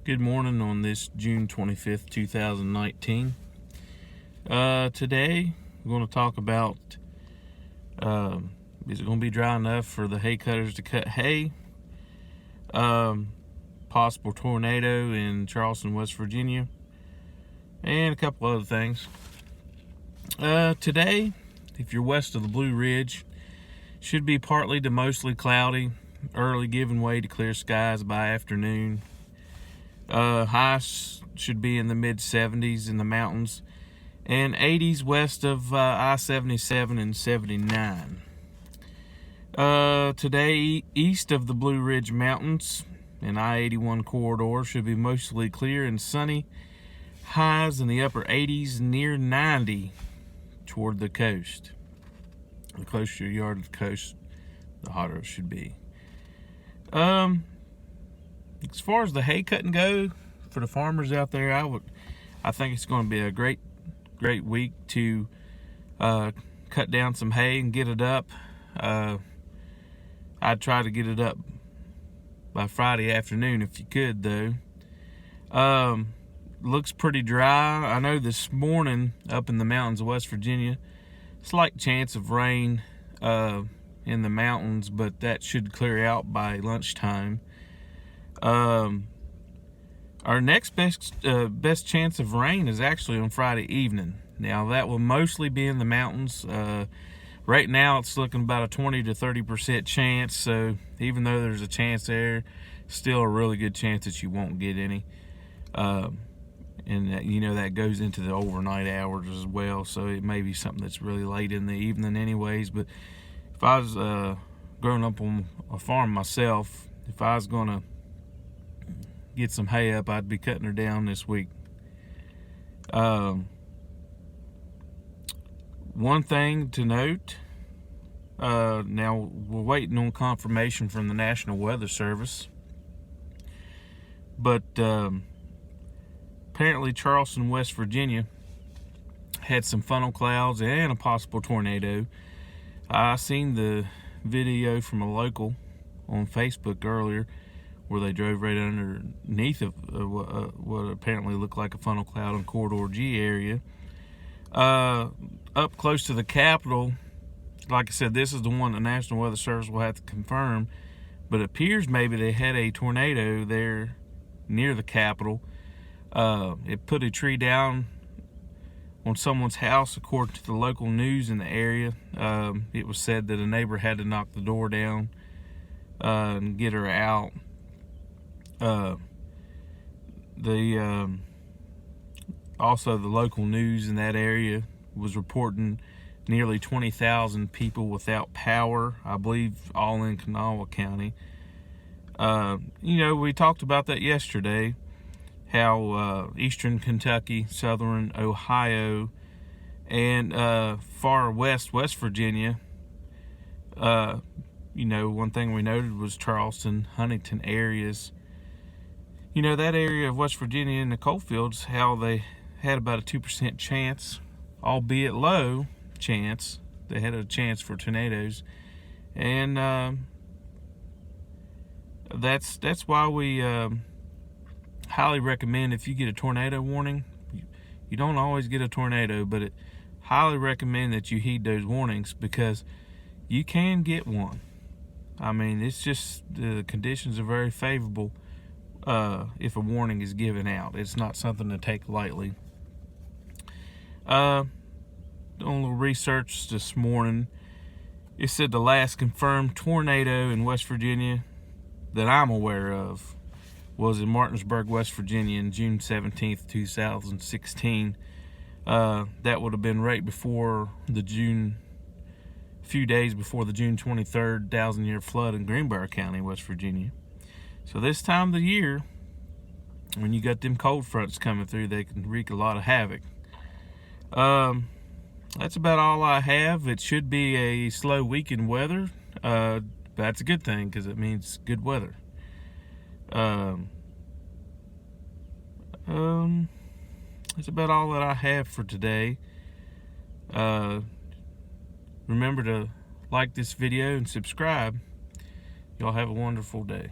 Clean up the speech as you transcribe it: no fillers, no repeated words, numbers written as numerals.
Good morning on this June 25th, 2019. Today we're going to talk about is it going to be dry enough for the hay cutters to cut hay? Possible tornado in Charleston, West Virginia, and a couple other things. Today, if you're west of the Blue Ridge, should be partly to mostly cloudy, early giving way to clear skies by afternoon. Highs should be in the mid 70s in the mountains and 80s west of I-77 and 79. Today, east of the Blue Ridge Mountains and I-81 corridor should be mostly clear and sunny. Highs in the upper 80s, near 90 toward the coast. The closer you are to the coast, the hotter it should be. As far as the hay cutting go, for the farmers out there, I think it's going to be a great week to cut down some hay and get it up. I'd try to get it up by Friday afternoon if you could, though. Looks pretty dry. I know this morning up in the mountains of West Virginia, slight chance of rain in the mountains, but that should clear out by lunchtime. Our next best chance of rain is actually on Friday evening. Now that will mostly be in the mountains. Right now it's looking about a 20 to 30% chance, so even though there's a chance there, still a really good chance that you won't get any. And that goes into the overnight hours as well, so it may be something that's really late in the evening anyways. But if I was growing up on a farm myself, if I was going to get some hay up, I'd be cutting her down this week. One thing to note, now we're waiting on confirmation from the National Weather Service, but apparently Charleston, West Virginia had some funnel clouds and a possible tornado. I seen the video from a local on Facebook earlier where they drove right underneath of what apparently looked like a funnel cloud in Corridor G area. Up close to the Capitol, like I said, this is the one the National Weather Service will have to confirm, but it appears maybe they had a tornado there near the Capitol. It put a tree down on someone's house, according to the local news in the area. It was said that a neighbor had to knock the door down and get her out. Also the local news in that area was reporting nearly 20,000 people without power, I believe all in Kanawha County. We talked about that yesterday, how eastern Kentucky, southern Ohio, and far west Virginia, one thing we noted was Charleston, Huntington areas. That area of West Virginia in the coal fields, how they had about a 2% chance, albeit low chance. They had a chance for tornadoes. And that's why we highly recommend, if you get a tornado warning, you don't always get a tornado, but it highly recommend that you heed those warnings, because you can get one. I mean, it's just the conditions are very favorable if a warning is given out. It's not something to take lightly. Doing a little research this morning, it said the last confirmed tornado in West Virginia that I'm aware of was in Martinsburg, West Virginia, in June 17th, 2016. That would have been right before a few days before the June 23rd 1,000-year flood in Greenbrier County, West Virginia. So this time of the year, when you got them cold fronts coming through, they can wreak a lot of havoc. That's about all I have. It should be a slow week in weather. That's a good thing, because it means good weather. That's about all that I have for today. Remember to like this video and subscribe. Y'all have a wonderful day.